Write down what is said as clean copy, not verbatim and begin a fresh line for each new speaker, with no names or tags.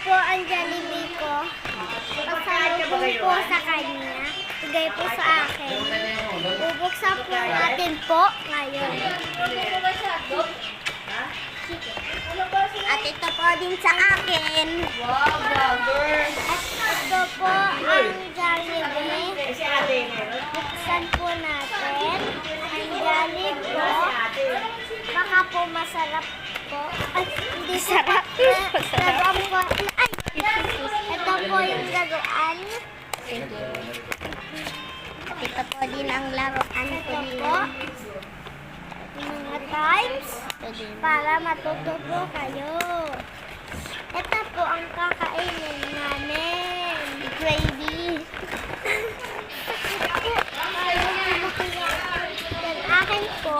po ang Jollibee ko. Pasalubong po sa kanya. Bigay po sa akin. Bubuksan po natin po ngayon. At ito po din sa akin. At ito po ang Jollibee. Buksan po natin. Ang Jollibee po. Baka po masarap po. Ay, hindi sarap. Laruan po. Ay! Ito po yung laruan. At ito po din ang laruan ko po. Mga times. Para matutubo kayo. Ito po ang kakainin namin. Gravy.